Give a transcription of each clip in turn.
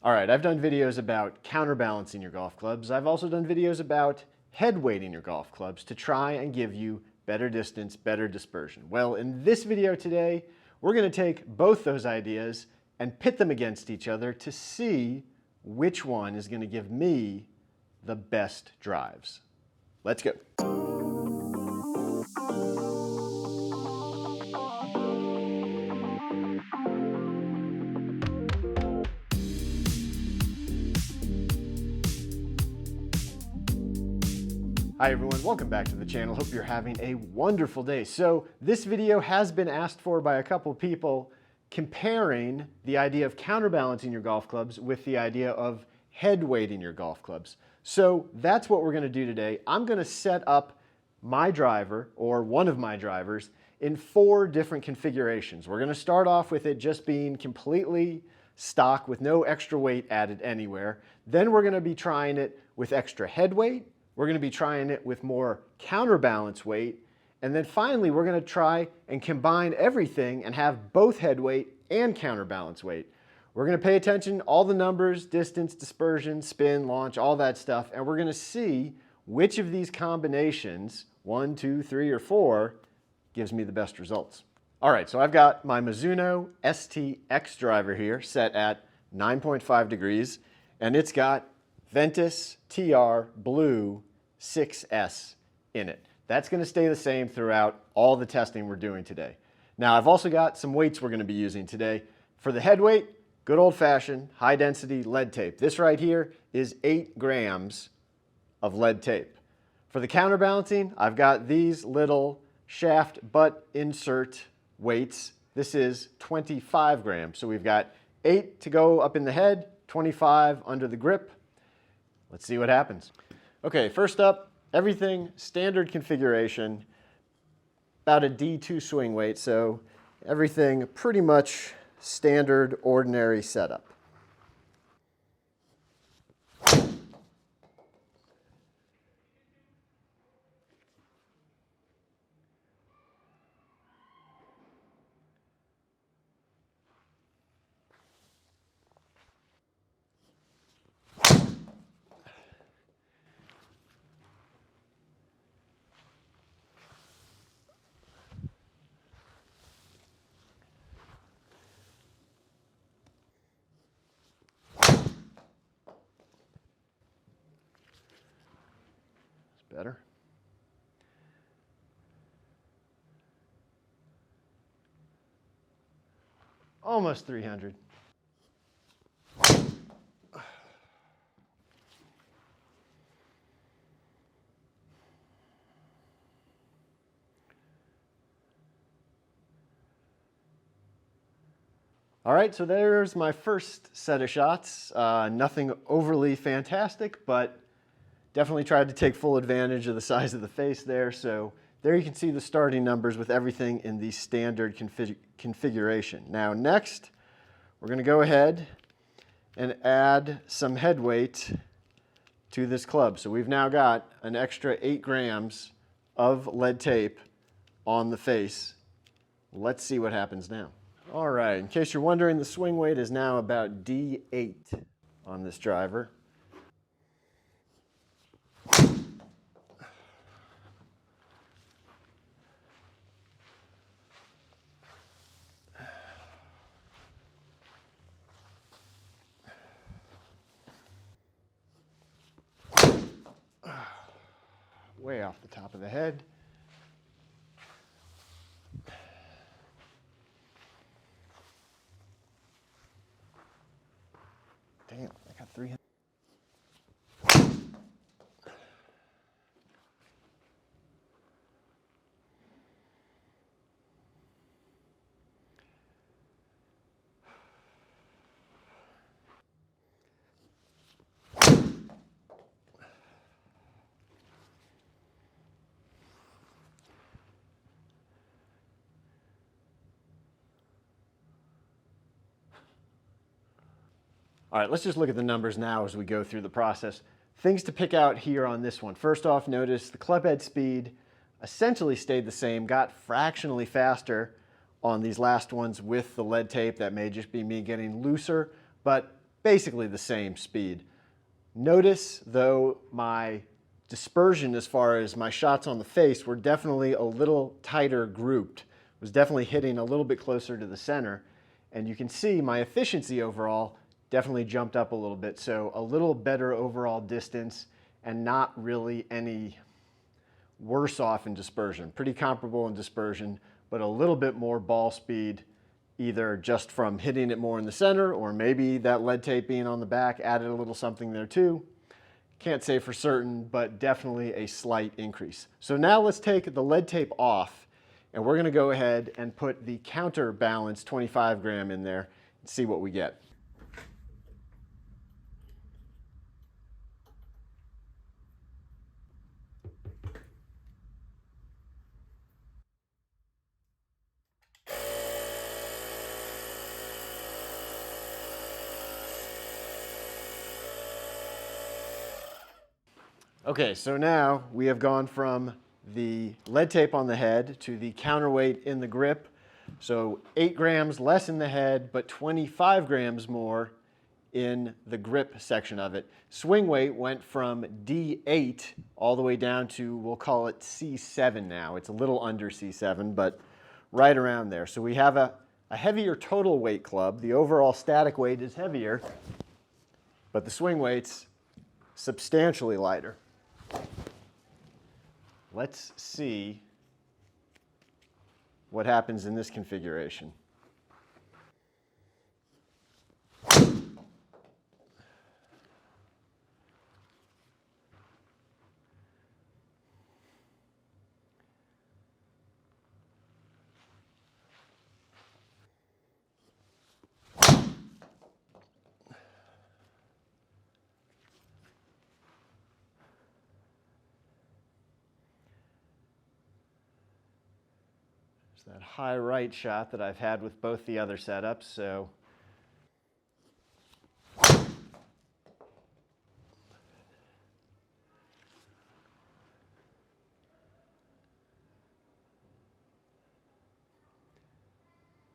All right, I've done videos about counterbalancing your golf clubs. I've also done videos about head weighting your golf clubs to try and give you better distance, better dispersion. Well, in this video today, we're going to take both those ideas and pit them against each other to see which one is going to give me the best drives. Let's go. Hi everyone, welcome back to the channel. Hope you're having a wonderful day. So this video has been asked for by a couple people comparing the idea of counterbalancing your golf clubs with the idea of head weighting your golf clubs. So that's what we're going to do today. I'm going to set up my driver, or one of my drivers, in 4 different configurations. We're going to start off with it just being completely stock with no extra weight added anywhere. Then we're going to be trying it with extra head weight. We're going to be trying it with more counterbalance weight. And then finally, we're going to try and combine everything and have both head weight and counterbalance weight. We're going to pay attention to all the numbers, distance, dispersion, spin, launch, all that stuff. And we're going to see which of these combinations, 1, 2, 3, or 4, gives me the best results. All right, so I've got my Mizuno STX driver here set at 9.5 degrees, and it's got Ventus TR Blue 6S in it. That's going to stay the same throughout all the testing we're doing today. Now, I've also got some weights we're going to be using today. For the head weight, good old-fashioned high-density lead tape. This right here is 8 grams of lead tape. For the counterbalancing, I've got these little shaft butt insert weights. This is 25 grams. So we've got 8 to go up in the head, 25 under the grip. Let's see what happens. Okay, first up, everything standard configuration, about a D2 swing weight, so everything pretty much standard, ordinary setup. Better. Almost 300. All right, so there's my first set of shots. Nothing overly fantastic, but definitely tried to take full advantage of the size of the face there. So there you can see the starting numbers with everything in the standard configuration. Now next, we're going to go ahead and add some head weight to this club. So we've now got an extra 8 grams of lead tape on the face. Let's see what happens now. All right, in case you're wondering, the swing weight is now about D8 on this driver. Way off the top of the head. Damn, I got 300. All right, let's just look at the numbers now as we go through the process. Things to pick out here on this one. First off, notice the club head speed essentially stayed the same, got fractionally faster on these last ones with the lead tape. That may just be me getting looser, but basically the same speed. Notice, though, my dispersion as far as my shots on the face were definitely a little tighter grouped. It was definitely hitting a little bit closer to the center. And you can see my efficiency overall definitely jumped up a little bit. So a little better overall distance and not really any worse off in dispersion. Pretty comparable in dispersion, but a little bit more ball speed, either just from hitting it more in the center, or maybe that lead tape being on the back added a little something there too. Can't say for certain, but definitely a slight increase. So now let's take the lead tape off, and we're gonna go ahead and put the Counterbalance 25 gram in there and see what we get. Okay, so now we have gone from the lead tape on the head to the counterweight in the grip. So 8 grams less in the head, but 25 grams more in the grip section of it. Swing weight went from D8 all the way down to, we'll call it C7 now. It's a little under C7, but right around there. So we have a heavier total weight club. The overall static weight is heavier, but the swing weight's substantially lighter. Let's see what happens in this configuration. That high right shot that I've had with both the other setups, so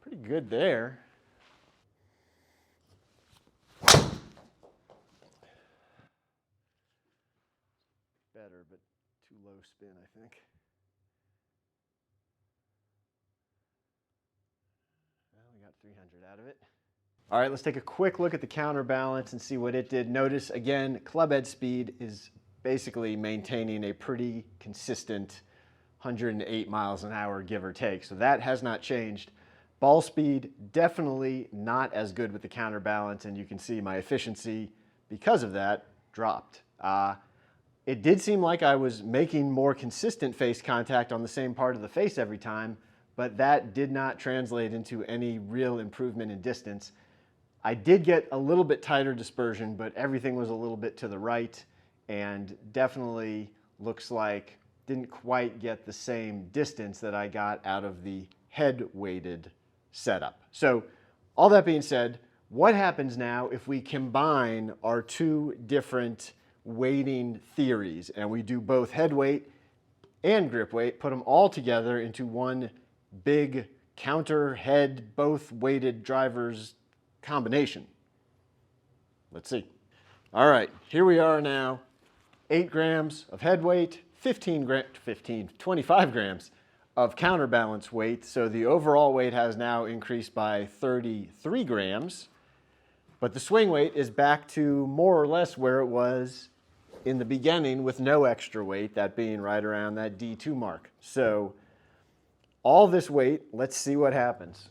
pretty good there. Better, but too low spin, I think. Well, we got 300 out of it. All right, let's take a quick look at the counterbalance and see what it did. Notice, again, club head speed is basically maintaining a pretty consistent 108 miles an hour, give or take. So that has not changed. Ball speed, definitely not as good with the counterbalance, and you can see my efficiency, because of that, dropped. It did seem like I was making more consistent face contact on the same part of the face every time, but that did not translate into any real improvement in distance. I did get a little bit tighter dispersion, but everything was a little bit to the right, and definitely looks like didn't quite get the same distance that I got out of the head-weighted setup. So all that being said, what happens now if we combine our two different weighting theories and we do both head weight and grip weight, put them all together into one big counter head, both weighted drivers combination? Let's see. All right, here we are now, 8 grams of head weight, 25 grams of counterbalance weight. So the overall weight has now increased by 33 grams, but the swing weight is back to more or less where it was in the beginning with no extra weight, that being right around that D2 mark. So all this weight, let's see what happens.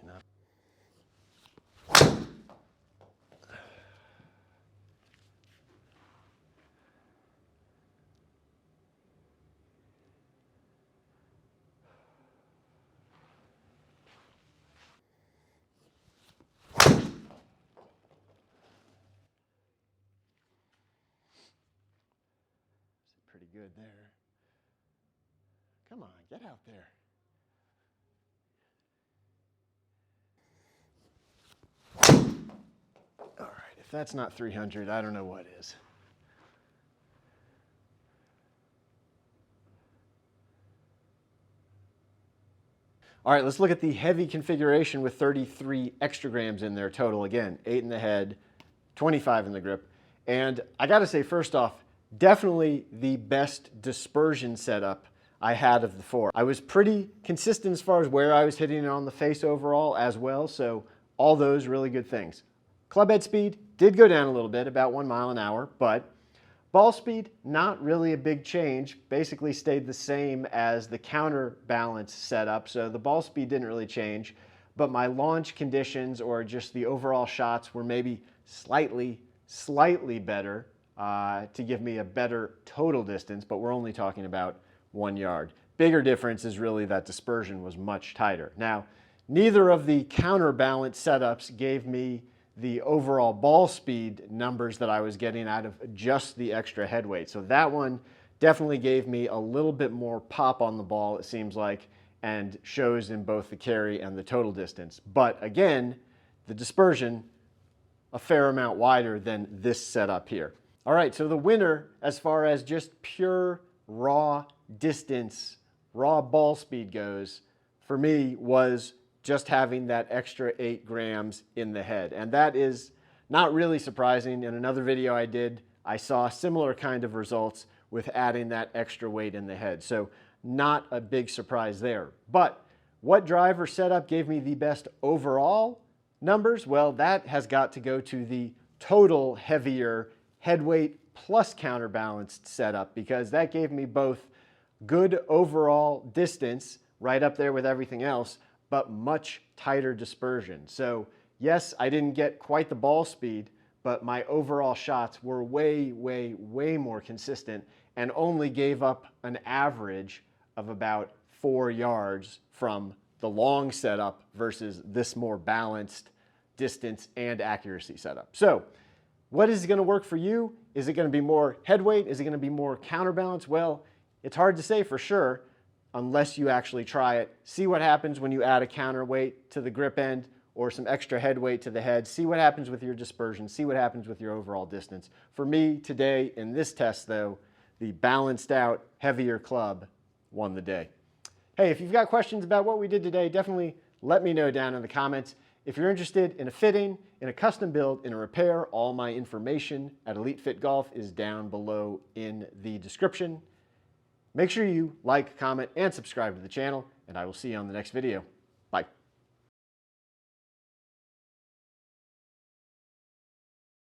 Not. Pretty good there. Come on, get out there. If that's not 300, I don't know what is. All right, let's look at the heavy configuration with 33 extra grams in there total. Again, 8 in the head, 25 in the grip. And I gotta say, first off, definitely the best dispersion setup I had of the 4. I was pretty consistent as far as where I was hitting it on the face overall as well, so all those really good things. Club head speed did go down a little bit, about 1 mile an hour, but ball speed, not really a big change, basically stayed the same as the counterbalance setup, so the ball speed didn't really change, but my launch conditions or just the overall shots were maybe slightly better to give me a better total distance, but we're only talking about 1 yard. Bigger difference is really that dispersion was much tighter. Now, neither of the counterbalance setups gave me the overall ball speed numbers that I was getting out of just the extra head weight. So that one definitely gave me a little bit more pop on the ball, it seems like, and shows in both the carry and the total distance. But again, the dispersion, a fair amount wider than this setup here. All right, so the winner as far as just pure raw distance, raw ball speed goes, for me was just having that extra 8 grams in the head. And that is not really surprising. In another video I did, I saw similar kind of results with adding that extra weight in the head. So not a big surprise there. But what driver setup gave me the best overall numbers? Well, that has got to go to the total heavier head weight plus counterbalanced setup, because that gave me both good overall distance right up there with everything else, but much tighter dispersion. So yes, I didn't get quite the ball speed, but my overall shots were way more consistent and only gave up an average of about 4 yards from the long setup versus this more balanced distance and accuracy setup. So what is going to work for you? Is it going to be more head weight? Is it going to be more counterbalance? Well, it's hard to say for sure unless you actually try it. See what happens when you add a counterweight to the grip end or some extra head weight to the head. See what happens with your dispersion. See what happens with your overall distance. For me today in this test though, the balanced out heavier club won the day. Hey, if you've got questions about what we did today, definitely let me know down in the comments. If you're interested in a fitting, in a custom build, in a repair, all my information at Elite Fit Golf is down below in the description. Make sure you like, comment, and subscribe to the channel, and I will see you on the next video.